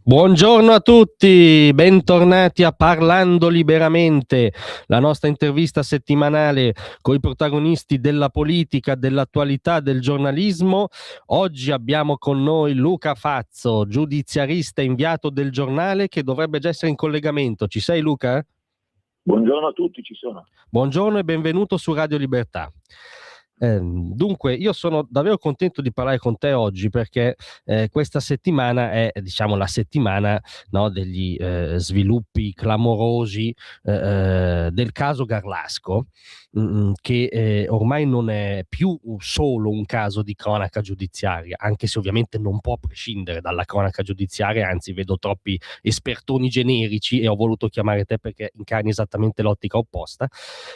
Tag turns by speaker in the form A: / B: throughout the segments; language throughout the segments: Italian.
A: Buongiorno a tutti, bentornati a Parlando Liberamente, la nostra intervista settimanale con i protagonisti della politica, dell'attualità, del giornalismo. Oggi abbiamo con noi Luca Fazzo, giudiziarista inviato del giornale che dovrebbe già essere in collegamento. Ci sei, Luca?
B: Buongiorno a tutti, ci sono.
A: Buongiorno e benvenuto su Radio Libertà. Dunque, io sono davvero contento di parlare con te oggi perché questa settimana è, diciamo, la settimana, no, degli sviluppi clamorosi del caso Garlasco, che ormai non è più solo un caso di cronaca giudiziaria, anche se ovviamente non può prescindere dalla cronaca giudiziaria, anzi vedo troppi espertoni generici e ho voluto chiamare te perché incarni esattamente l'ottica opposta.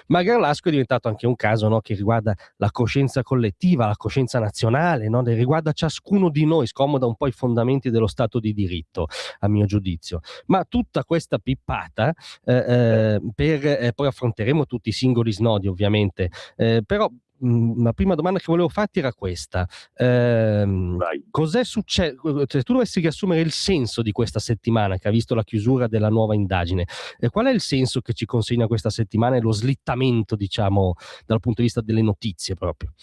A: Ma Garlasco è diventato anche un caso, no, che riguarda la coscienza collettiva, la coscienza nazionale, no, riguarda ciascuno di noi, scomoda un po' i fondamenti dello Stato di diritto, a mio giudizio. Ma tutta questa pippata, poi affronteremo tutti i singoli snodi ovviamente, però la prima domanda che volevo farti era questa.
B: Vai.
A: Cos'è successo? Se tu dovessi riassumere il senso di questa settimana che ha visto la chiusura della nuova indagine, qual è il senso che ci consegna questa settimana e lo slittamento, diciamo, dal punto di vista delle notizie proprio?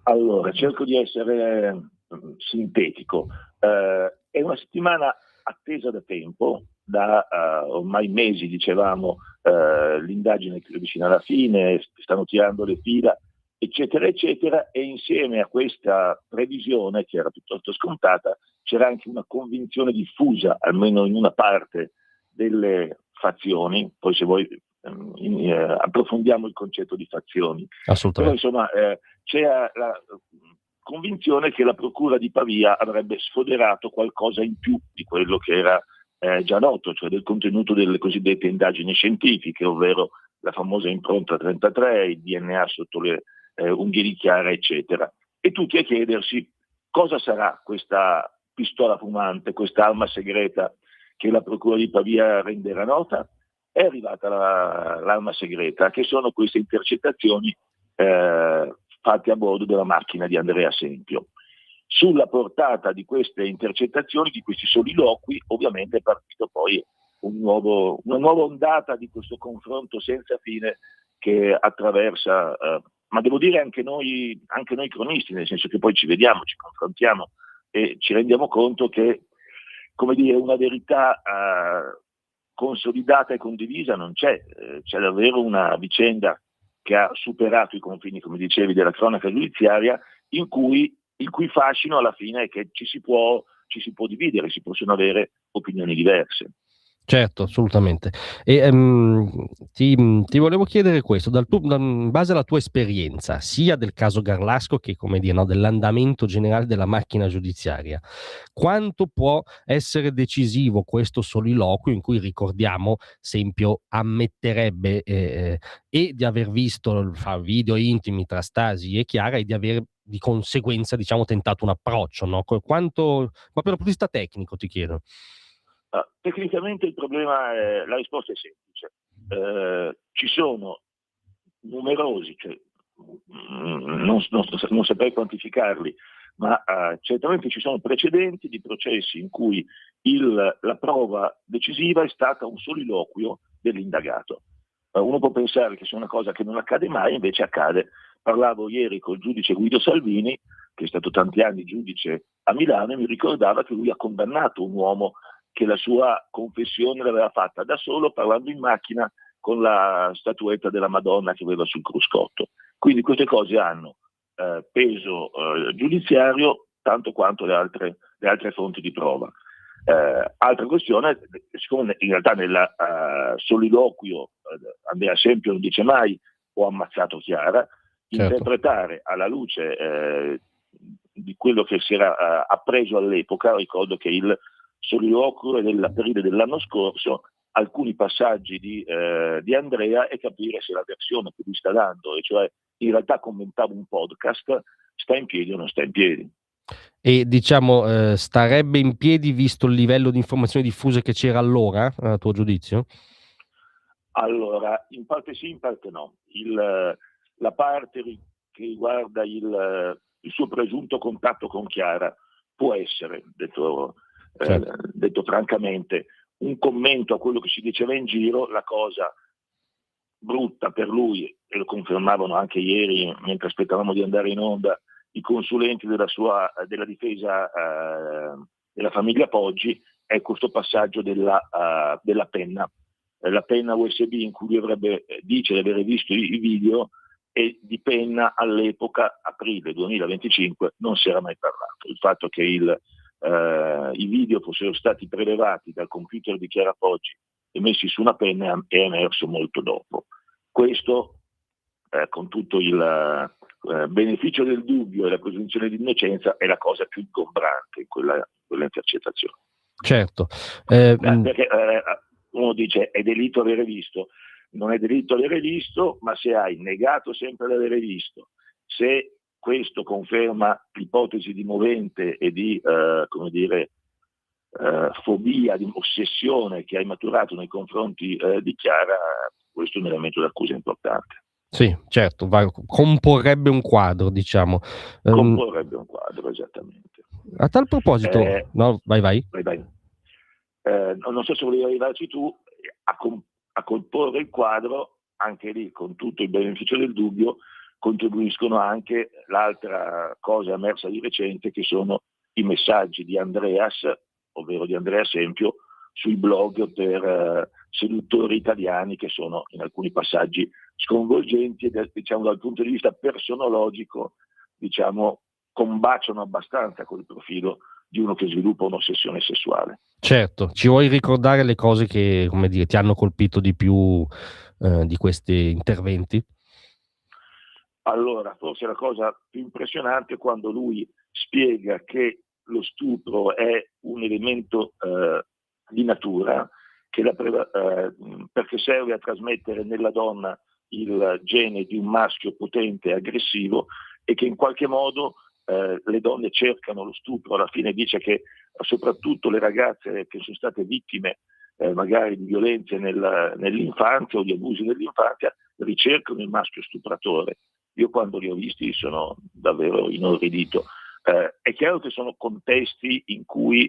B: Allora, cerco di essere sintetico. È una settimana attesa da tempo, da ormai mesi, dicevamo, l'indagine è vicina alla fine, stanno tirando le fila, eccetera, eccetera, e insieme a questa previsione, che era piuttosto scontata, c'era anche una convinzione diffusa, almeno in una parte delle fazioni, poi se vuoi approfondiamo il concetto di fazioni, però
A: Assolutamente.
B: insomma c'era la convinzione che la Procura di Pavia avrebbe sfoderato qualcosa in più di quello che era già noto, cioè del contenuto delle cosiddette indagini scientifiche, ovvero la famosa impronta 33, il DNA sotto le unghie di Chiara, eccetera. E tutti a chiedersi cosa sarà questa pistola fumante, questa arma segreta che la Procura di Pavia renderà nota. È arrivata l'arma segreta, che sono queste intercettazioni fatte a bordo della macchina di Andrea Sempio. Sulla portata di queste intercettazioni, di questi soliloqui, ovviamente è partito poi una nuova ondata di questo confronto senza fine che attraversa, ma devo dire anche noi cronisti, nel senso che poi ci vediamo, ci confrontiamo e ci rendiamo conto che, come dire, una verità consolidata e condivisa non c'è, c'è davvero una vicenda che ha superato i confini, come dicevi, della cronaca giudiziaria, il cui fascino alla fine è che ci si può dividere, si possono avere opinioni diverse.
A: Certo, assolutamente. E ti volevo chiedere questo, in base alla tua esperienza, sia del caso Garlasco che, come dire, no, dell'andamento generale della macchina giudiziaria, quanto può essere decisivo questo soliloquio in cui, ricordiamo, Sempio ammetterebbe e di aver visto video intimi tra Stasi e Chiara e di aver di conseguenza, diciamo, tentato un approccio, no? Quanto, proprio dal punto di vista tecnico, ti chiedo.
B: Tecnicamente il problema la risposta è semplice. Ci sono numerosi, cioè, non saprei quantificarli, ma certamente ci sono precedenti di processi in cui la prova decisiva è stata un soliloquio dell'indagato. Uno può pensare che sia una cosa che non accade mai, invece accade. Parlavo ieri col giudice Guido Salvini, che è stato tanti anni giudice a Milano, e mi ricordava che lui ha condannato un uomo che la sua confessione l'aveva fatta da solo, parlando in macchina con la statuetta della Madonna che aveva sul cruscotto. Quindi queste cose hanno peso giudiziario tanto quanto le altre fonti di prova. Altra questione, siccome in realtà nel soliloquio Andrea Sempio non dice mai ho ammazzato Chiara,
A: Certo.
B: interpretare alla luce di quello che si era appreso all'epoca, ricordo che il soliloquio è dell'aprile dell'anno scorso, alcuni passaggi di Andrea e capire se la versione che lui sta dando, e cioè in realtà commentava un podcast, sta in piedi o non sta in piedi.
A: E diciamo, starebbe in piedi visto il livello di informazioni diffuse che c'era allora, a tuo giudizio?
B: Allora, in parte sì, in parte no. La parte che riguarda il suo presunto contatto con Chiara può essere, detto
A: Certo.
B: Detto francamente, un commento a quello che si diceva in giro, la cosa brutta per lui, e lo confermavano anche ieri mentre aspettavamo di andare in onda i consulenti della difesa della famiglia Poggi, è questo passaggio della penna, la penna USB in cui lui dice di aver visto i video, e di penna all'epoca, aprile 2025, non si era mai parlato. Il fatto che i video fossero stati prelevati dal computer di Chiara Poggi e messi su una penna è emerso molto dopo. Questo, con tutto il beneficio del dubbio e la presunzione di innocenza, è la cosa più ingombrante in quella intercettazione.
A: Certo.
B: Perché uno dice è delitto avere visto, non è delitto avere visto, ma se hai negato sempre di avere visto, se questo conferma l'ipotesi di movente e di fobia, di ossessione che hai maturato nei confronti di Chiara, questo è un elemento d'accusa importante.
A: Sì, certo, comporrebbe un quadro, diciamo.
B: Comporrebbe un quadro, esattamente.
A: A tal proposito, no, vai.
B: Non so se volevi arrivarci tu a comporre il quadro, anche lì con tutto il beneficio del dubbio contribuiscono anche l'altra cosa emersa di recente, che sono i messaggi di Andreas, ovvero di Andrea Sempio, sui blog per seduttori italiani, che sono in alcuni passaggi sconvolgenti e diciamo dal punto di vista personologico combaciano abbastanza col profilo di uno che sviluppa un'ossessione sessuale.
A: Certo, ci vuoi ricordare le cose che, come dire, ti hanno colpito di più di questi interventi?
B: Allora, forse la cosa più impressionante è quando lui spiega che lo stupro è un elemento di natura, perché serve a trasmettere nella donna il gene di un maschio potente e aggressivo, e che in qualche modo le donne cercano lo stupro. Alla fine dice che soprattutto le ragazze che sono state vittime magari di violenze nell'infanzia o di abusi nell'infanzia ricercano il maschio stupratore. Io quando li ho visti sono davvero inorridito. È chiaro che sono contesti in cui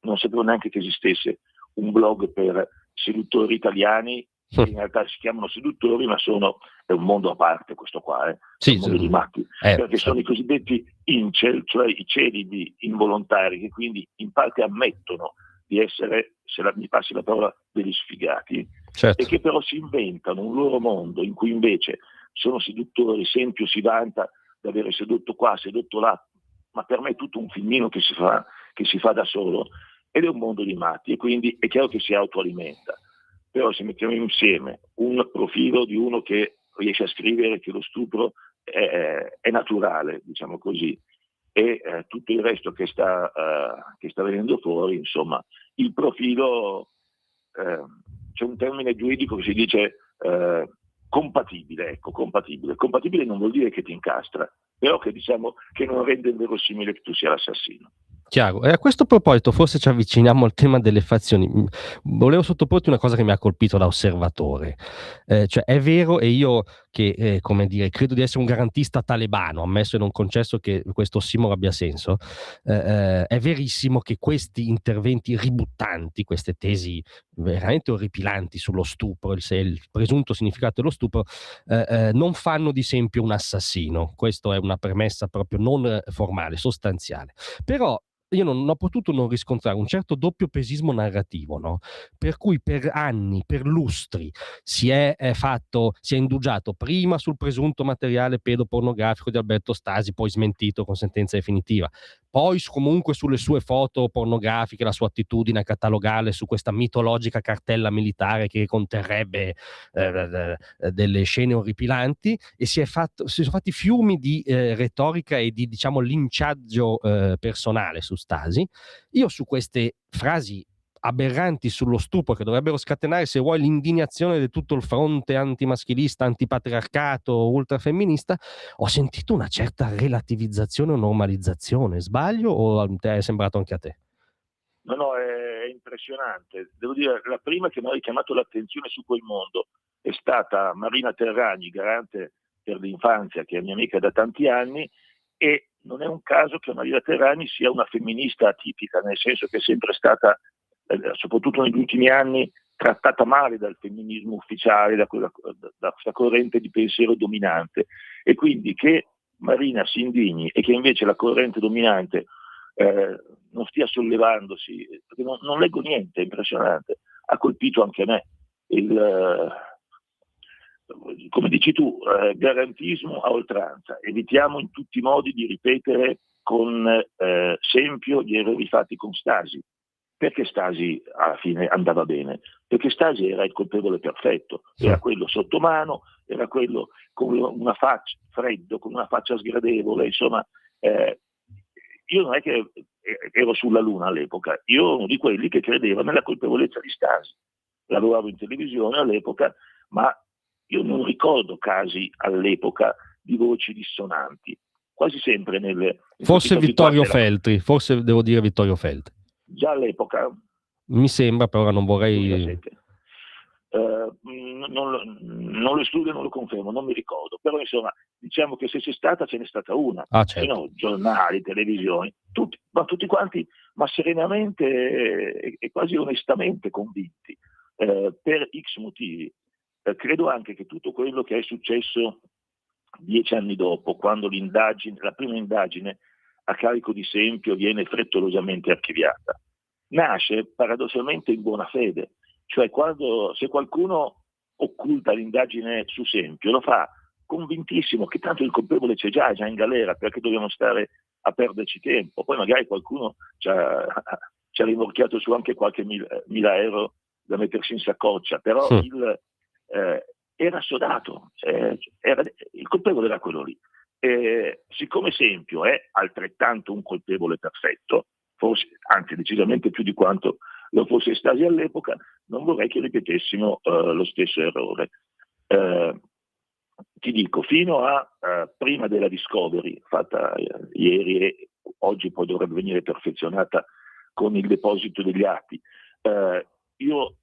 B: non sapevo neanche che esistesse un blog per seduttori italiani, che in realtà si chiamano seduttori, ma è un mondo a parte questo qua, è un mondo di matti, perché sono i cosiddetti incel, cioè i celibi involontari, che quindi in parte ammettono di essere, mi passi la parola, degli sfigati, certo, e che però si inventano un loro mondo in cui invece sono seduttori. Sempio si vanta di avere sedotto qua, sedotto là, ma per me è tutto un filmino che si fa da solo, ed è un mondo di matti, e quindi è chiaro che si autoalimenta. Però se mettiamo insieme un profilo di uno che riesce a scrivere che lo stupro è naturale, diciamo così, e tutto il resto che sta venendo fuori, insomma, il profilo, c'è un termine giuridico che si dice compatibile. Ecco, compatibile non vuol dire che ti incastra, però che diciamo che non rende inverosimile che tu sia l'assassino.
A: Chiaro. E a questo proposito forse ci avviciniamo al tema delle fazioni. Volevo sottoporti una cosa che mi ha colpito da osservatore. Cioè è vero, e io che, come dire, credo di essere un garantista talebano, ammesso e non concesso che questo ossimoro abbia senso, è verissimo che questi interventi ributtanti, queste tesi veramente orripilanti sullo stupro, il presunto significato dello stupro, non fanno di Sempio un assassino. Questa è una premessa proprio non formale, sostanziale. Però io non ho potuto non riscontrare un certo doppiopesismo narrativo, no? Per cui per anni, per lustri, si è indugiato prima sul presunto materiale pedopornografico di Alberto Stasi, poi smentito con sentenza definitiva, poi comunque sulle sue foto pornografiche, la sua attitudine a catalogarle su questa mitologica cartella militare che conterrebbe delle scene orripilanti, e si sono fatti fiumi di retorica e di, diciamo, linciaggio personale su Stasi. Io su queste frasi aberranti sullo stupro, che dovrebbero scatenare, se vuoi, l'indignazione di tutto il fronte antimaschilista, antipatriarcato, ultrafemminista, ho sentito una certa relativizzazione o normalizzazione. Sbaglio o è sembrato anche a te?
B: No, è impressionante. Devo dire, la prima che mi ha richiamato l'attenzione su quel mondo è stata Marina Terragni, garante per l'infanzia, che è mia amica da tanti anni, e non è un caso che Maria Terrani sia una femminista atipica, nel senso che è sempre stata, soprattutto negli ultimi anni, trattata male dal femminismo ufficiale, da questa corrente di pensiero dominante, e quindi che Marina si indigni e che invece la corrente dominante non stia sollevandosi, perché non leggo niente, è impressionante, ha colpito anche me. Come dici tu, garantismo a oltranza, evitiamo in tutti i modi di ripetere con Sempio gli errori fatti con Stasi. Perché Stasi alla fine andava bene? Perché Stasi era il colpevole perfetto, era quello sotto mano, era quello con una faccia freddo, con una faccia sgradevole, insomma. Io non è che ero sulla luna all'epoca, io ero uno di quelli che credeva nella colpevolezza di Stasi. Lavoravo in televisione all'epoca, ma io non ricordo casi all'epoca di voci dissonanti, quasi sempre
A: Forse Vittorio Feltri, forse devo dire Vittorio Feltri.
B: Già all'epoca?
A: Mi sembra, però non vorrei...
B: 2007. Non lo escludo e non lo confermo, non mi ricordo, però insomma diciamo che se c'è stata ce n'è stata una,
A: certo.
B: Se no, giornali, televisioni, tutti quanti, ma serenamente e quasi onestamente convinti, per X motivi. Credo anche che tutto quello che è successo 10 anni dopo, quando la prima indagine a carico di Sempio viene frettolosamente archiviata, nasce paradossalmente in buona fede. Cioè se qualcuno occulta l'indagine su Sempio, lo fa convintissimo che tanto il colpevole c'è già in galera, perché dobbiamo stare a perderci tempo. Poi magari qualcuno ci ha rimorchiato su anche qualche mila euro da mettersi in saccoccia, però era assodato, il colpevole era quello lì. Siccome Sempio è altrettanto un colpevole perfetto, forse anzi decisamente più di quanto lo fosse Stasi all'epoca, non vorrei che ripetessimo lo stesso errore. Ti dico, fino a prima della discovery fatta ieri e oggi poi dovrebbe venire perfezionata con il deposito degli atti, io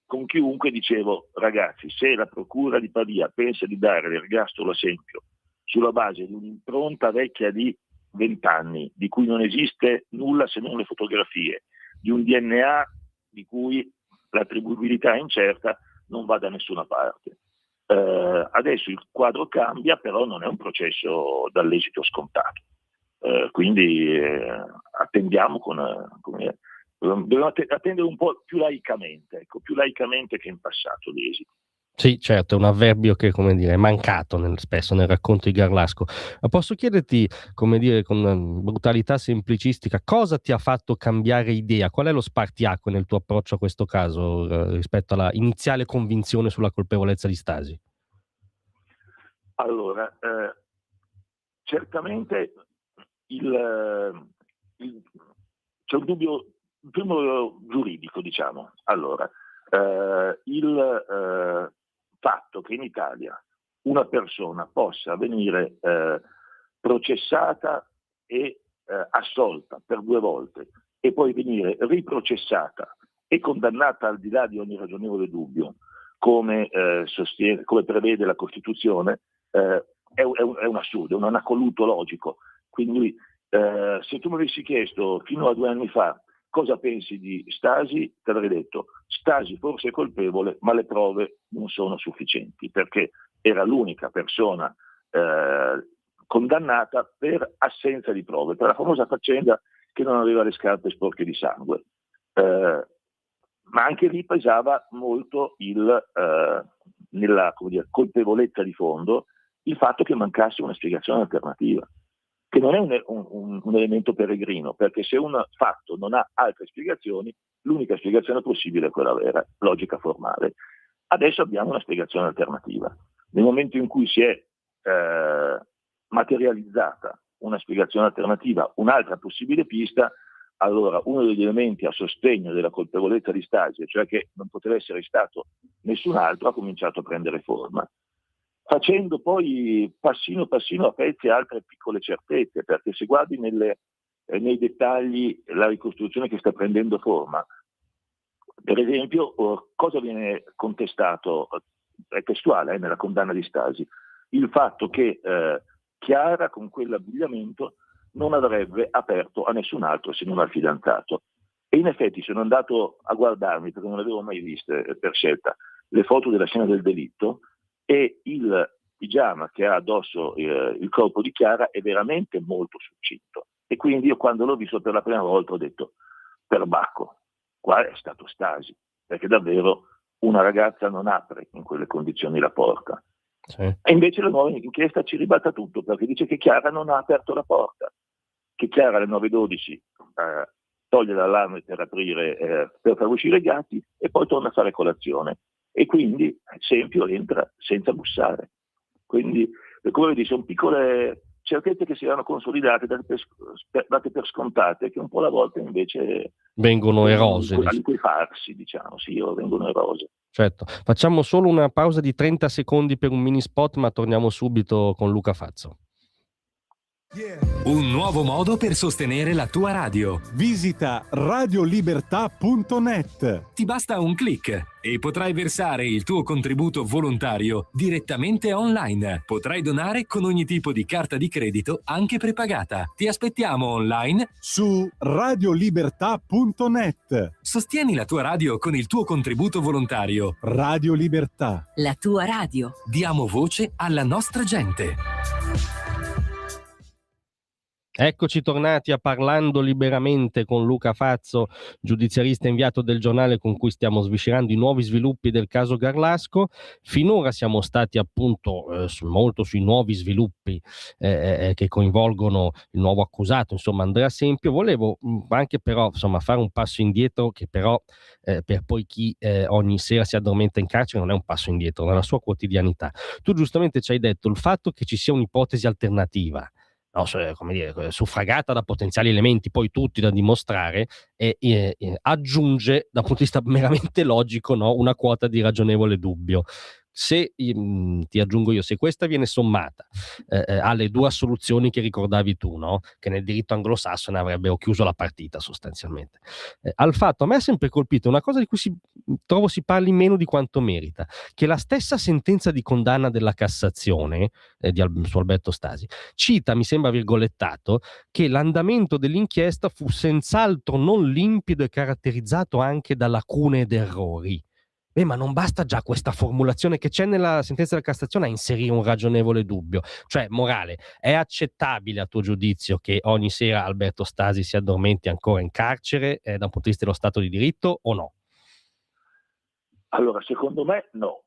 B: con chiunque dicevo: ragazzi, se la procura di Pavia pensa di dare l'ergastolo a Sempio sulla base di un'impronta vecchia di 20 anni, di cui non esiste nulla se non le fotografie, di un DNA di cui l'attribuibilità è incerta, non va da nessuna parte. Adesso il quadro cambia, però non è un processo dall'esito scontato. Quindi attendiamo dobbiamo attendere un po' più laicamente che in passato gli esiti.
A: Sì, certo, è un avverbio che, come dire, è mancato spesso nel racconto di Garlasco. Ma posso chiederti, come dire, con brutalità semplicistica, cosa ti ha fatto cambiare idea? Qual è lo spartiacque nel tuo approccio a questo caso rispetto alla iniziale convinzione sulla colpevolezza di Stasi?
B: Allora, certamente c'è un dubbio, primo giuridico, diciamo. Allora, il fatto che in Italia una persona possa venire processata e assolta per 2 volte e poi venire riprocessata e condannata al di là di ogni ragionevole dubbio, come prevede la Costituzione, è un assurdo, è un anacoluto logico. Quindi se tu mi avessi chiesto fino a 2 anni fa cosa pensi di Stasi, ti avrei detto: Stasi forse è colpevole, ma le prove non sono sufficienti, perché era l'unica persona condannata per assenza di prove, per la famosa faccenda che non aveva le scarpe sporche di sangue. Ma anche lì pesava molto nella colpevolezza di fondo il fatto che mancasse una spiegazione alternativa, che non è un elemento peregrino, perché se un fatto non ha altre spiegazioni, l'unica spiegazione possibile è quella vera, logica formale. Adesso abbiamo una spiegazione alternativa. Nel momento in cui si è materializzata una spiegazione alternativa, un'altra possibile pista, allora uno degli elementi a sostegno della colpevolezza di Stasi, cioè che non poteva essere stato nessun altro, ha cominciato a prendere forma, facendo poi passino a pezzi altre piccole certezze, perché se guardi nei dettagli la ricostruzione che sta prendendo forma, per esempio, cosa viene contestato, è testuale nella condanna di Stasi, il fatto che Chiara con quell'abbigliamento non avrebbe aperto a nessun altro se non al fidanzato. E in effetti sono andato a guardarmi, perché non le avevo mai viste per scelta, le foto della scena del delitto, e il pigiama che ha addosso il corpo di Chiara è veramente molto succinto. E quindi io, quando l'ho visto per la prima volta, ho detto: perbacco, qua è stato Stasi, perché davvero una ragazza non apre in quelle condizioni la porta.
A: Sì.
B: E invece la nuova inchiesta ci ribatta tutto, perché dice che Chiara non ha aperto la porta, che Chiara alle 9:12 toglie l'allarme per aprire, per far uscire i gatti, e poi torna a fare colazione, e quindi Sempio entra senza bussare. Quindi, come vedi, sono piccole certezze che si erano consolidate, date per scontate, che un po' alla volta invece
A: vengono erose.
B: Liquefarsi, diciamo, sì, o vengono erose.
A: Certo. Facciamo solo una pausa di 30 secondi per un mini spot, ma torniamo subito con Luca Fazzo.
C: Un nuovo modo per sostenere la tua radio.
D: Visita radiolibertà.net.
C: Ti basta un click e potrai versare il tuo contributo volontario direttamente online. Potrai donare con ogni tipo di carta di credito, anche prepagata. Ti aspettiamo online
D: su radiolibertà.net.
C: Sostieni la tua radio con il tuo contributo volontario.
D: Radio Libertà.
E: La tua radio.
C: Diamo voce alla nostra gente.
A: Eccoci tornati a Parlando Liberamente con Luca Fazzo, giudiziarista inviato del Giornale, con cui stiamo sviscerando i nuovi sviluppi del caso Garlasco. Finora siamo stati appunto molto sui nuovi sviluppi che coinvolgono il nuovo accusato, insomma Andrea Sempio. Volevo anche però fare un passo indietro, che però per poi chi ogni sera si addormenta in carcere non è un passo indietro nella sua quotidianità. Tu giustamente ci hai detto il fatto che ci sia un'ipotesi alternativa, no, come dire, suffragata da potenziali elementi, poi tutti da dimostrare, aggiunge dal punto di vista meramente logico, no, una quota di ragionevole dubbio. Se ti aggiungo io, se questa viene sommata alle due assoluzioni che ricordavi tu, no, che nel diritto anglosassone avrebbero chiuso la partita sostanzialmente, al fatto, a me ha sempre colpito una cosa di cui trovo si parli meno di quanto merita, che la stessa sentenza di condanna della Cassazione su Alberto Stasi cita, mi sembra virgolettato, che l'andamento dell'inchiesta fu senz'altro non limpido e caratterizzato anche da lacune ed errori. Ma non basta già questa formulazione che c'è nella sentenza della Cassazione a inserire un ragionevole dubbio? Cioè, morale, è accettabile a tuo giudizio che ogni sera Alberto Stasi si addormenti ancora in carcere da un punto di vista dello Stato di diritto, o no?
B: Allora, secondo me no,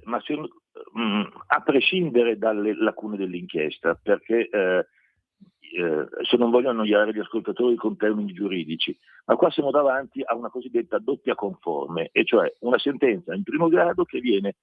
B: ma a prescindere dalle lacune dell'inchiesta, perché se non voglio annoiare gli ascoltatori con termini giuridici, ma qua siamo davanti a una cosiddetta doppia conforme, e cioè una sentenza in primo grado che viene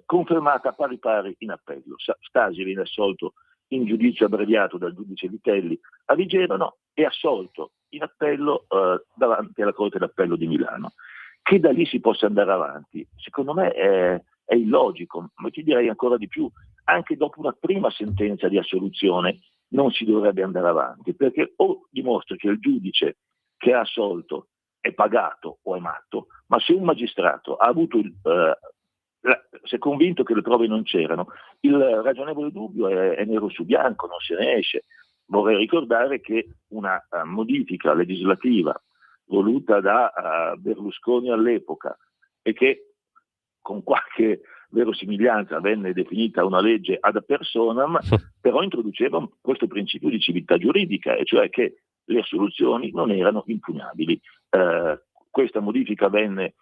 B: confermata pari pari in appello. Stasi viene assolto in giudizio abbreviato dal giudice Vitelli a Vigevano e assolto in appello davanti alla Corte d'Appello di Milano. Che da lì si possa andare avanti, secondo me è illogico, ma ti direi ancora di più, anche dopo una prima sentenza di assoluzione non si dovrebbe andare avanti, perché o dimostra che il giudice che ha assolto è pagato o è matto, ma se un magistrato ha avuto si è convinto che le prove non c'erano, il ragionevole dubbio è nero su bianco, non se ne esce. Vorrei ricordare che una modifica legislativa voluta da Berlusconi all'epoca, e che con qualche verosimiglianza venne definita una legge ad personam, però introduceva questo principio di civiltà giuridica, e cioè che le assoluzioni non erano impugnabili. Questa modifica venne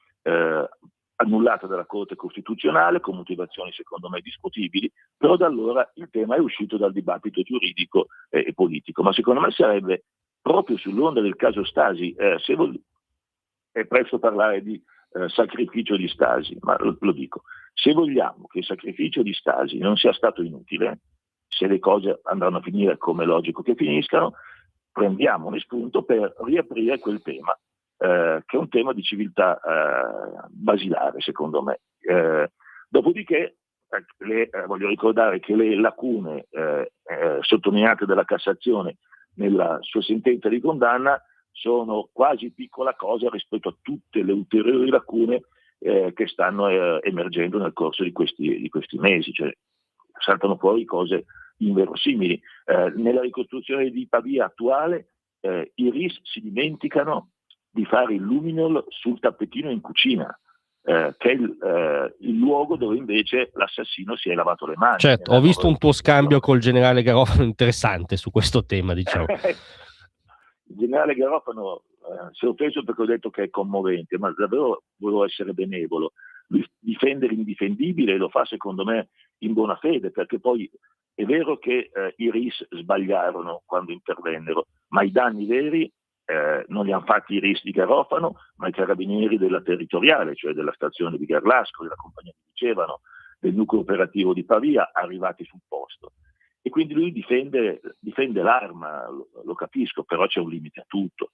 B: annullata dalla Corte Costituzionale con motivazioni secondo me discutibili, però da allora il tema è uscito dal dibattito giuridico e politico, ma secondo me sarebbe proprio sull'onda del caso Stasi, è presto parlare di sacrificio di Stasi, ma lo dico, se vogliamo che il sacrificio di Stasi non sia stato inutile, se le cose andranno a finire come è logico che finiscano, prendiamo un spunto per riaprire quel tema, che è un tema di civiltà basilare secondo me. Dopodiché voglio ricordare che le lacune sottolineate dalla Cassazione nella sua sentenza di condanna sono quasi piccola cosa rispetto a tutte le ulteriori lacune che stanno emergendo nel corso di questi mesi, cioè saltano fuori cose inverosimili. Nella ricostruzione di Pavia attuale i RIS si dimenticano di fare il luminol sul tappetino in cucina, che è il luogo dove invece l'assassino si è lavato le mani.
A: Certo, ho visto un tuo scambio col generale Garofano interessante su questo tema, diciamo.
B: Il generale Garofano si è offeso perché ho detto che è commovente, ma davvero volevo essere benevolo. Lui difende l'indifendibile e lo fa secondo me in buona fede, perché poi è vero che i RIS sbagliarono quando intervennero, ma i danni veri non li hanno fatti i RIS di Garofano, ma i carabinieri della territoriale, cioè della stazione di Garlasco, della compagnia di Dicevano, del nucleo operativo di Pavia, arrivati sul posto. E quindi lui difende l'arma, lo capisco, però c'è un limite a tutto.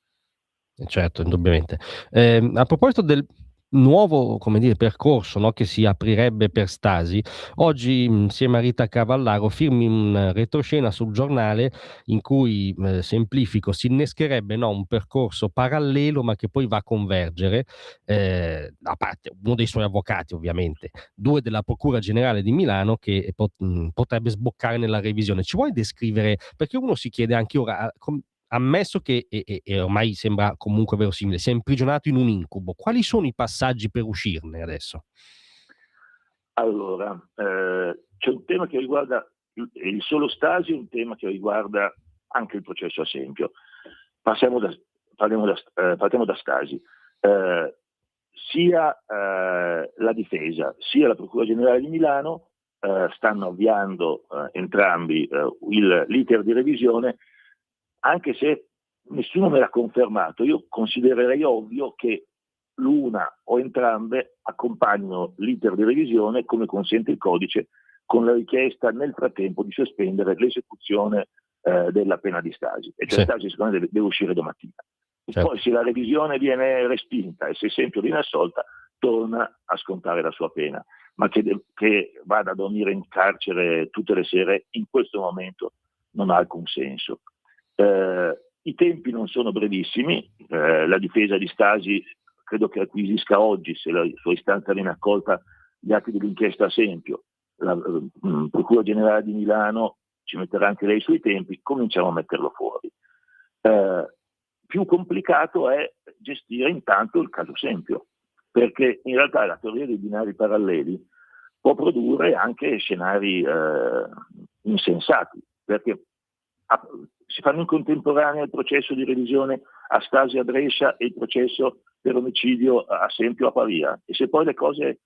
A: Certo, indubbiamente. A proposito del nuovo, come dire, percorso, no, che si aprirebbe per Stasi, oggi insieme a Rita Cavallaro firmi un retroscena sul Giornale in cui, semplifico, si innescherebbe, no, un percorso parallelo ma che poi va a convergere, a parte uno dei suoi avvocati ovviamente, 2 della Procura Generale di Milano che potrebbe sboccare nella revisione. Ci vuoi descrivere, perché uno si chiede anche ora, ammesso che, e ormai sembra comunque verosimile, sei imprigionato in un incubo, quali sono i passaggi per uscirne adesso?
B: Allora, c'è un tema che riguarda il solo Stasi, un tema che riguarda anche il processo a Sempio. Partiamo da Stasi. Sia la difesa sia la Procura Generale di Milano stanno avviando entrambi l'iter di revisione, anche se nessuno me l'ha confermato. Io considererei ovvio che l'una o entrambe accompagnino l'iter di revisione, come consente il codice, con la richiesta nel frattempo di sospendere l'esecuzione della pena di Stasi. E cioè Stasi secondo me deve uscire domattina.
A: Certo.
B: Poi se la revisione viene respinta e se Sempio viene assolta, torna a scontare la sua pena. Ma che vada a dormire in carcere tutte le sere in questo momento non ha alcun senso. I tempi non sono brevissimi, la difesa di Stasi credo che acquisisca oggi, se la sua istanza viene accolta, gli atti dell'inchiesta a Sempio. La Procura Generale di Milano ci metterà anche lei sui tempi, cominciamo a metterlo fuori. Più complicato è gestire intanto il caso Sempio, perché in realtà la teoria dei binari paralleli può produrre anche scenari insensati, perché si fanno in contemporanea il processo di revisione a Stasi a Brescia e il processo per omicidio a Sempio a Pavia, e se poi le cose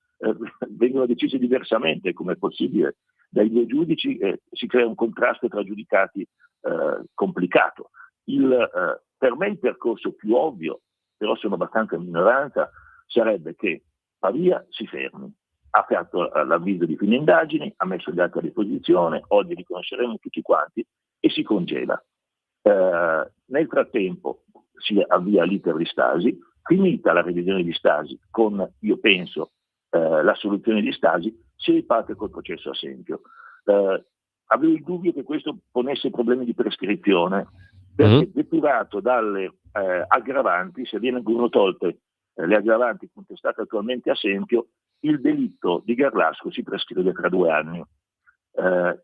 B: vengono decise diversamente, come è possibile, dai 2 giudici si crea un contrasto tra giudicati complicato. Per me il percorso più ovvio, però sono abbastanza in minoranza, sarebbe che Pavia si fermi, ha fatto l'avviso di fine indagini, ha messo gli atti a disposizione, oggi li conosceremo tutti quanti, e si congela. Nel frattempo si avvia l'iter di Stasi, finita la revisione di Stasi con, io penso, la soluzione di Stasi, si riparte col processo a Sempio. Avevo il dubbio che questo ponesse problemi di prescrizione, perché depurato dalle aggravanti, se vengono tolte le aggravanti contestate attualmente a Sempio, il delitto di Garlasco si prescrive tra 2 anni,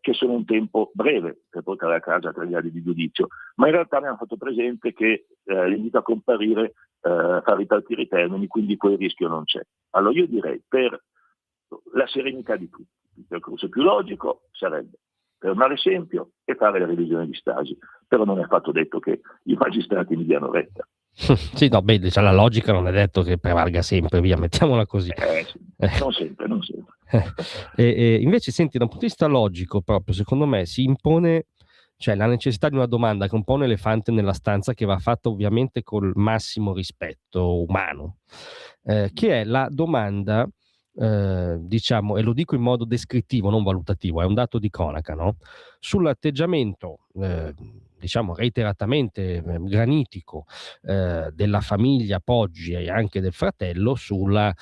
B: che sono un tempo breve per portare a casa 3 gradi di giudizio, ma in realtà mi hanno fatto presente che l'invito a comparire fa ripartire i termini, quindi quel rischio non c'è. Allora io direi, per la serenità di tutti, il percorso più logico sarebbe fermare Sempio e fare la revisione di Stasi, però non è affatto detto che i magistrati mi diano retta.
A: Sì, no, beh, la logica non è detto che prevalga sempre, via, mettiamola così.
B: Sì, non sempre.
A: Invece, senti, da un punto di vista logico, proprio secondo me si impone, cioè, la necessità di una domanda che è un po' un elefante nella stanza, che va fatta ovviamente col massimo rispetto umano, che è la domanda, diciamo, e lo dico in modo descrittivo, non valutativo, è un dato di cronaca, no? Sull'atteggiamento, diciamo, reiteratamente granitico della famiglia Poggi e anche del fratello sulla,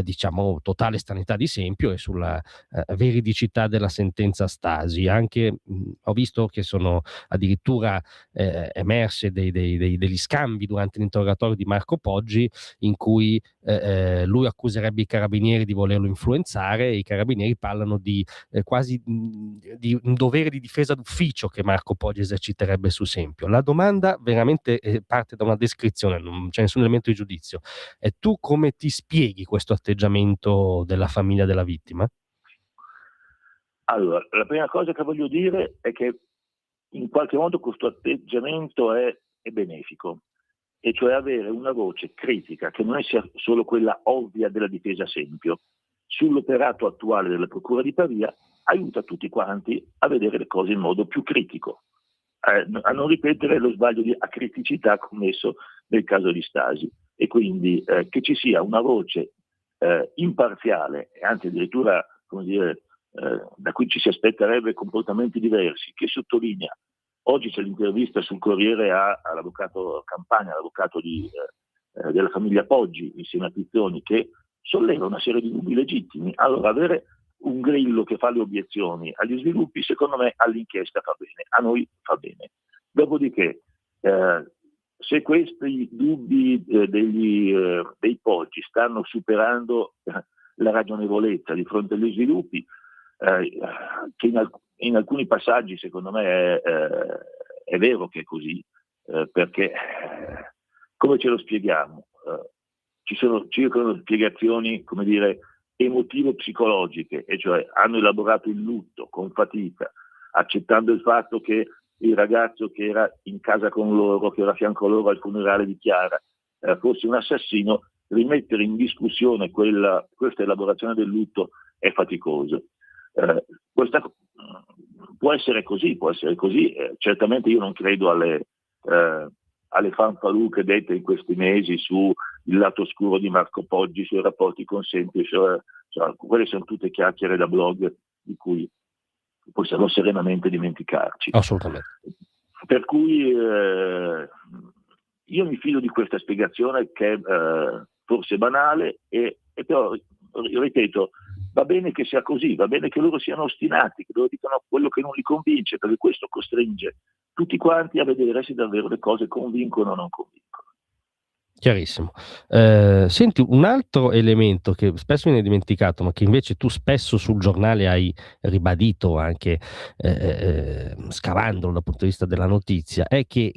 A: diciamo, totale stranità di Sempio e sulla veridicità della sentenza Stasi. Anche ho visto che sono addirittura emerse degli scambi durante l'interrogatorio di Marco Poggi, in cui lui accuserebbe i carabinieri di volerlo influenzare, e i carabinieri parlano di quasi di un dovere di difesa d'ufficio che Marco Poggi eserciterebbe su Sempio. La domanda veramente parte da una descrizione, non c'è nessun elemento di giudizio. E tu come ti spieghi questo atteggiamento della famiglia della vittima?
B: Allora, la prima cosa che voglio dire è che in qualche modo questo atteggiamento è benefico, e cioè avere una voce critica che non sia solo quella ovvia della difesa Sempio sull'operato attuale della Procura di Pavia aiuta tutti quanti a vedere le cose in modo più critico, a non ripetere lo sbaglio di acriticità commesso nel caso di Stasi, e quindi che ci sia una voce imparziale e anzi addirittura, come dire, da cui ci si aspetterebbe comportamenti diversi, che sottolinea. Oggi c'è l'intervista sul Corriere all'avvocato Campagna, l'avvocato della famiglia Poggi, insieme a Pizzoni, che solleva una serie di dubbi legittimi. Allora, avere un Grillo che fa le obiezioni agli sviluppi, secondo me all'inchiesta fa bene, a noi fa bene. Dopodiché, se questi dubbi dei Poggi stanno superando la ragionevolezza di fronte agli sviluppi, che in alcuni passaggi secondo me è vero che è così, perché come ce lo spieghiamo? Ci sono spiegazioni, come dire, emotivo-psicologiche, e cioè hanno elaborato il lutto con fatica, accettando il fatto che il ragazzo che era in casa con loro, che era a fianco a loro al funerale di Chiara, fosse un assassino. Rimettere in discussione questa elaborazione del lutto è faticoso. Può essere così, certamente io non credo alle fanfaluche dette in questi mesi sul lato oscuro di Marco Poggi, sui rapporti con Sempio, quelle sono tutte chiacchiere da blog di cui possiamo serenamente dimenticarci.
A: Assolutamente.
B: Per cui io mi fido di questa spiegazione che è forse banale, e però, ripeto, va bene che sia così, va bene che loro siano ostinati, che loro dicano quello che non li convince, perché questo costringe tutti quanti a vedere se davvero le cose convincono o non convincono.
A: Chiarissimo. Senti, un altro elemento che spesso viene dimenticato, ma che invece tu spesso sul giornale hai ribadito anche scavandolo dal punto di vista della notizia, è che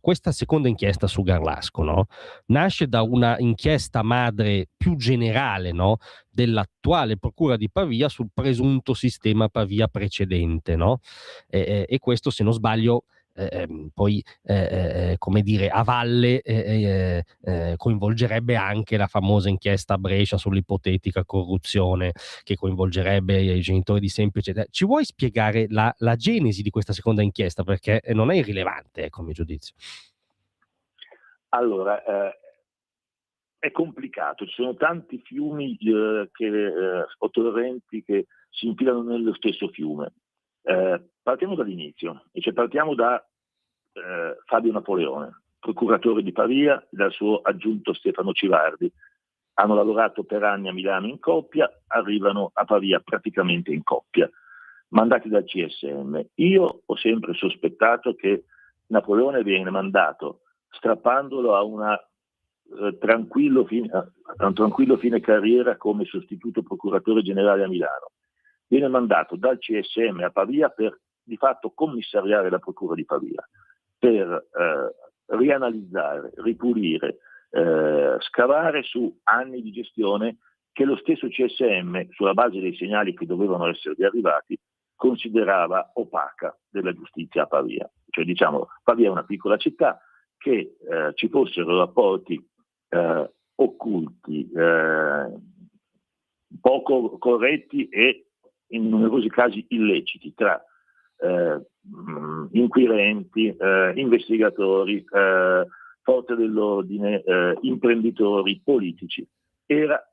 A: questa seconda inchiesta su Garlasco, no, nasce da una inchiesta madre più generale, no, dell'attuale Procura di Pavia sul presunto sistema Pavia precedente, no? E questo, se non sbaglio, poi come dire, a valle coinvolgerebbe anche la famosa inchiesta a Brescia sull'ipotetica corruzione che coinvolgerebbe i genitori di Sempio, eccetera. Ci vuoi spiegare la genesi di questa seconda inchiesta, perché non è irrilevante, a mio giudizio?
B: Allora, è complicato, ci sono tanti fiumi o torrenti che si infilano nello stesso fiume. Partiamo dall'inizio, e cioè partiamo da Fabio Napoleone, procuratore di Pavia, dal suo aggiunto Stefano Civardi. Hanno lavorato per anni a Milano in coppia, arrivano a Pavia praticamente in coppia, mandati dal CSM. Io ho sempre sospettato che Napoleone viene mandato strappandolo a un tranquillo fine carriera come sostituto procuratore generale a Milano. Viene mandato dal CSM a Pavia per di fatto commissariare la Procura di Pavia, per rianalizzare, ripulire, scavare su anni di gestione che lo stesso CSM, sulla base dei segnali che dovevano esservi arrivati, considerava opaca della giustizia a Pavia. Cioè, diciamo, Pavia è una piccola città, che ci fossero rapporti occulti, poco corretti e in numerosi casi illeciti tra inquirenti, investigatori, forze dell'ordine, imprenditori, politici, era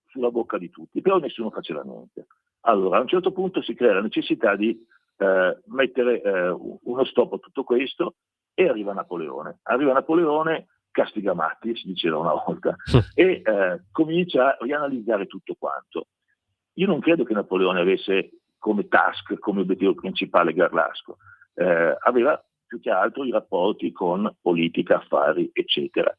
B: sulla bocca di tutti, però nessuno faceva niente. Allora, a un certo punto si crea la necessità di mettere uno stop a tutto questo, e arriva Napoleone. Castiga matti, si diceva una volta, e comincia a rianalizzare tutto quanto. Io non credo che Napoleone avesse come task, come obiettivo principale Garlasco, aveva più che altro i rapporti con politica, affari, eccetera.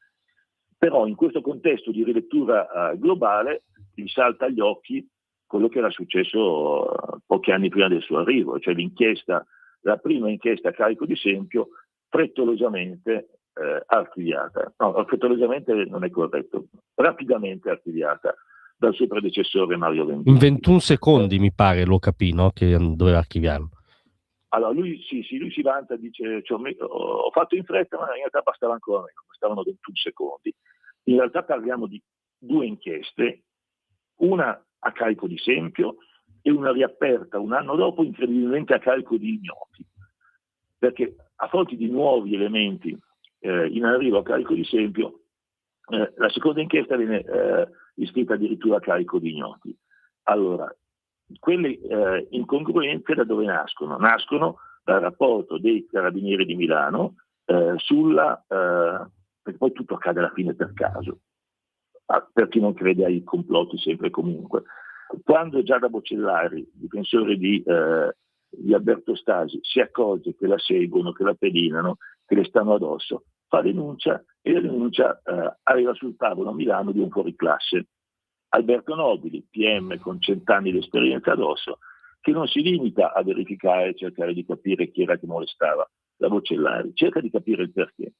B: Però in questo contesto di rilettura globale gli salta agli occhi quello che era successo pochi anni prima del suo arrivo, cioè l'inchiesta la prima inchiesta a carico di Sempio frettolosamente archiviata. No, frettolosamente non è corretto, rapidamente archiviata dal suo predecessore Mario Venditti.
A: In 21 secondi mi pare, lo capì, no? Che doveva archiviarlo.
B: Allora lui si vanta, dice ho fatto in fretta, ma in realtà bastavano 21 secondi. In realtà parliamo di 2 inchieste, una a carico di Sempio e una riaperta un anno dopo incredibilmente a carico di ignoti, perché a fronte di nuovi elementi in arrivo a carico di Sempio, la seconda inchiesta viene iscritta addirittura a carico di ignoti. Allora, quelle incongruenze da dove nascono? Nascono dal rapporto dei Carabinieri di Milano perché poi tutto accade alla fine per caso, per chi non crede ai complotti sempre e comunque. Quando Giada Bocellari, difensore di Alberto Stasi, si accorge che la seguono, che la pedinano, che le stanno addosso, fa denuncia e la denuncia arriva sul tavolo a Milano di un fuoriclasse, Alberto Nobili, PM con 100 anni di esperienza addosso, che non si limita a verificare e cercare di capire chi era che molestava la Bocellari, cerca di capire il perché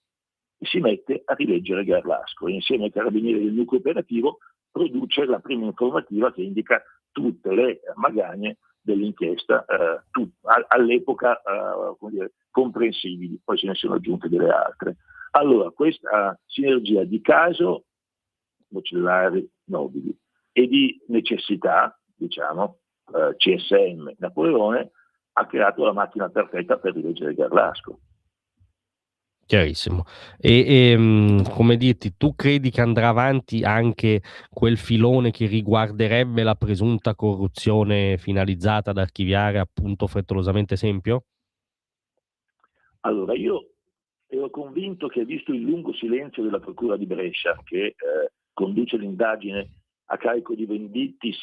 B: e si mette a rileggere Garlasco e insieme ai carabinieri del nucleo operativo produce la prima informativa che indica tutte le magagne dell'inchiesta, all'epoca comprensibili, poi ce ne sono aggiunte delle altre. Allora, questa sinergia di caso, Bocellari, Nobili, e di necessità, diciamo, CSM, Napoleone, ha creato la macchina perfetta per rileggere Garlasco.
A: Chiarissimo. Come dirti, tu credi che andrà avanti anche quel filone che riguarderebbe la presunta corruzione finalizzata ad archiviare appunto frettolosamente Sempio?
B: Allora, io ero convinto che, visto il lungo silenzio della Procura di Brescia, che conduce l'indagine a carico di Venditti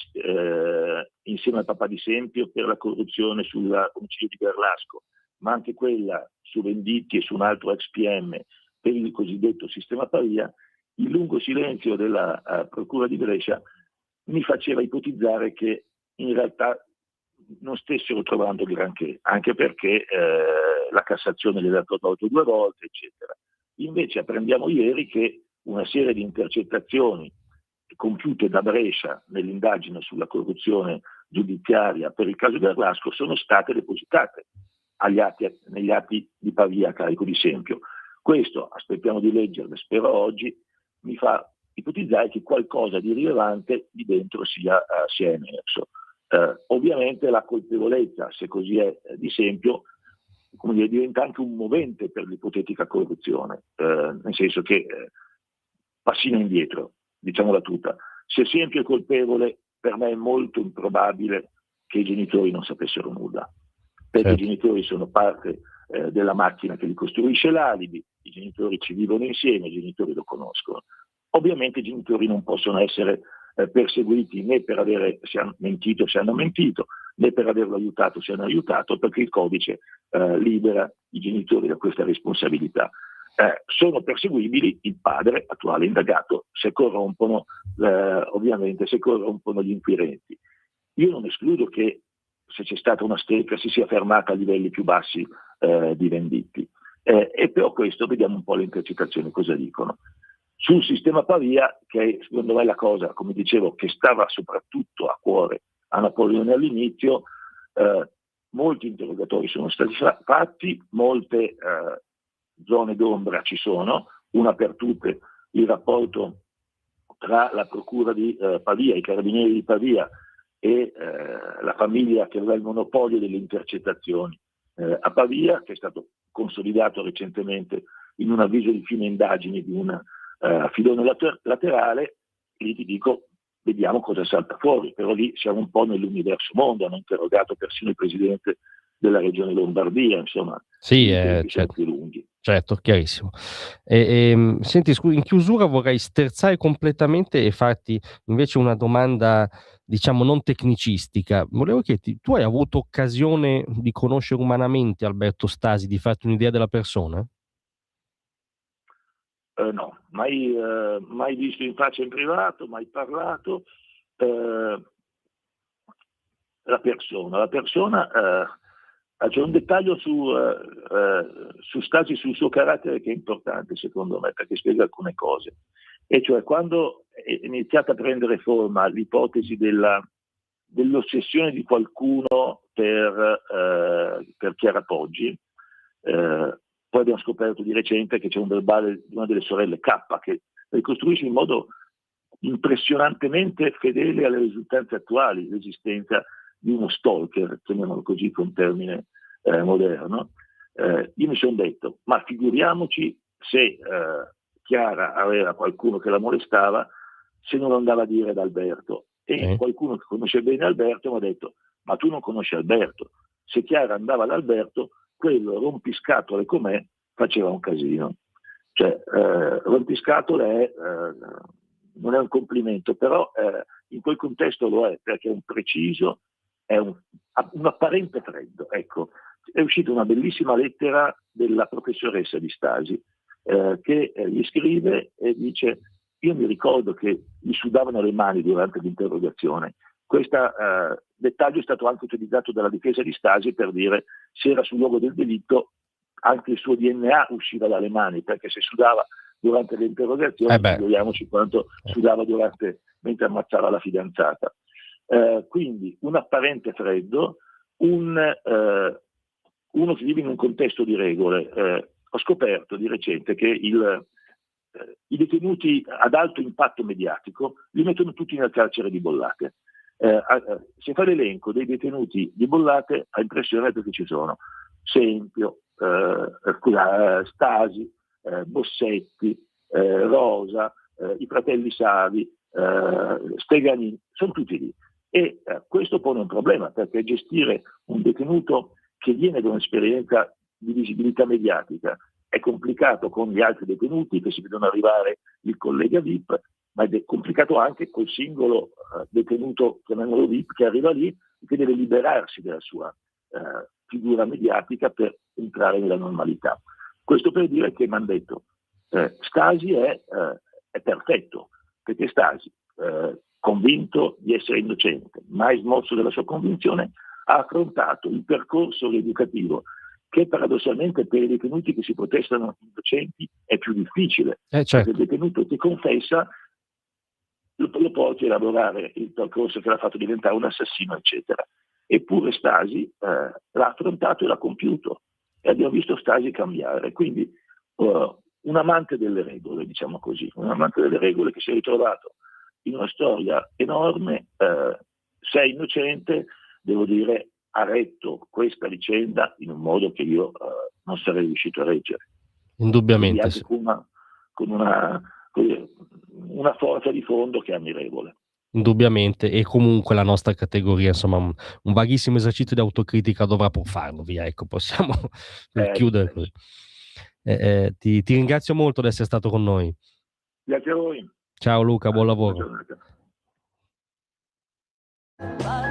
B: insieme al papà di Sempio per la corruzione sull'omicidio di Garlasco, ma anche quella su Venditti e su un altro ex PM per il cosiddetto sistema Pavia, il lungo silenzio della Procura di Brescia mi faceva ipotizzare che in realtà non stessero trovando granché, anche perché la Cassazione le aveva tolto 2 volte, eccetera. Invece apprendiamo ieri che una serie di intercettazioni compiute da Brescia nell'indagine sulla corruzione giudiziaria per il caso Garlasco sono state depositate negli atti di Pavia a carico di Sempio. Questo, aspettiamo di leggerlo, spero oggi, mi fa ipotizzare che qualcosa di rilevante di dentro sia emerso. Ovviamente la colpevolezza, se così è, di Sempio, come dire, diventa anche un movente per l'ipotetica corruzione, nel senso che passino indietro, diciamola tutta. Se Sempio è colpevole, per me è molto improbabile che i genitori non sapessero nulla, perché
A: certo.
B: I genitori sono parte della macchina che li costruisce l'alibi, i genitori ci vivono insieme, i genitori lo conoscono. Ovviamente i genitori non possono essere perseguiti né per avere se hanno mentito, né per averlo aiutato se hanno aiutato, perché il codice libera i genitori da questa responsabilità. Sono perseguibili il padre, attuale indagato, se corrompono gli inquirenti. Io non escludo che se c'è stata una stecca si sia fermata a livelli più bassi di Venditti. E però questo, vediamo un po' le intercettazioni cosa dicono. Sul sistema Pavia, che secondo me è la cosa, come dicevo, che stava soprattutto a cuore a Napoleone all'inizio, molti interrogatori sono stati fatti, molte zone d'ombra ci sono, una per tutte il rapporto tra la procura di Pavia, i carabinieri di Pavia e la famiglia che aveva il monopolio delle intercettazioni a Pavia, che è stato consolidato recentemente in un avviso di fine indagini di un filone laterale. Lì ti dico, vediamo cosa salta fuori, però lì siamo un po' nell'universo mondo, hanno interrogato persino il presidente della regione Lombardia, insomma,
A: Sì,
B: sono più lunghi.
A: Certo, chiarissimo. Senti, in chiusura vorrei sterzare completamente e farti invece una domanda, diciamo, non tecnicistica. Volevo chiederti, tu hai avuto occasione di conoscere umanamente Alberto Stasi, di farti un'idea della persona?
B: No, mai visto in faccia in privato, mai parlato. La persona C'è un dettaglio su Stasi, sul suo carattere, che è importante secondo me, perché spiega alcune cose. E cioè, quando è iniziata a prendere forma l'ipotesi dell'ossessione di qualcuno per Chiara Poggi, poi abbiamo scoperto di recente che c'è un verbale di una delle sorelle K che ricostruisce in modo impressionantemente fedele alle risultanze attuali l'esistenza di uno stalker, chiamiamolo così con termine moderno. Io mi sono detto, ma figuriamoci se Chiara aveva qualcuno che la molestava, se non andava a dire ad Alberto. E qualcuno che conosce bene Alberto mi ha detto, ma tu non conosci Alberto. Se Chiara andava ad Alberto, quello rompiscatole com'è faceva un casino. Cioè, rompiscatole non è un complimento, però in quel contesto lo è, perché è un preciso, è un apparente freddo. Ecco, è uscita una bellissima lettera della professoressa di Stasi che gli scrive e dice: io mi ricordo che gli sudavano le mani durante l'interrogazione. Questo dettaglio è stato anche utilizzato dalla difesa di Stasi per dire se era sul luogo del delitto anche il suo DNA usciva dalle mani, perché se sudava durante le interrogazioni, figuriamoci quanto sudava mentre ammazzava la fidanzata. Quindi un apparente freddo, uno che vive in un contesto di regole. Ho scoperto di recente che i detenuti ad alto impatto mediatico li mettono tutti nel carcere di Bollate. Se fa l'elenco dei detenuti di Bollate ha impressione perché ci sono Sempio, Stasi, Bossetti, Rosa, i fratelli Savi, Steganin, sono tutti lì. E questo pone un problema, perché gestire un detenuto che viene da un'esperienza di visibilità mediatica è complicato con gli altri detenuti che si vedono arrivare il collega VIP, ma è complicato anche col singolo detenuto, chiamiamolo VIP, che arriva lì e che deve liberarsi della sua figura mediatica per entrare nella normalità. Questo per dire che mi hanno detto Stasi è perfetto, perché Stasi, convinto di essere innocente, mai smosso dalla sua convinzione, ha affrontato il percorso rieducativo che paradossalmente per i detenuti che si protestano innocenti è più difficile,
A: certo.
B: Perché il detenuto che confessa lo porti a elaborare il percorso che l'ha fatto diventare un assassino, eccetera. Eppure Stasi l'ha affrontato e l'ha compiuto, e abbiamo visto Stasi cambiare. Quindi un amante delle regole, diciamo così, un amante delle regole che si è ritrovato in una storia enorme, se è innocente, devo dire, ha retto questa vicenda in un modo che io non sarei riuscito a reggere.
A: Indubbiamente
B: sì. Con una forza di fondo che è ammirevole.
A: Indubbiamente, e comunque la nostra categoria, insomma, un vaghissimo esercizio di autocritica dovrà pur farlo, via, ecco, possiamo chiudere così. Ti ringrazio molto di essere stato con noi.
B: Grazie a voi.
A: Ciao Luca, buon lavoro.
B: Buona giornata.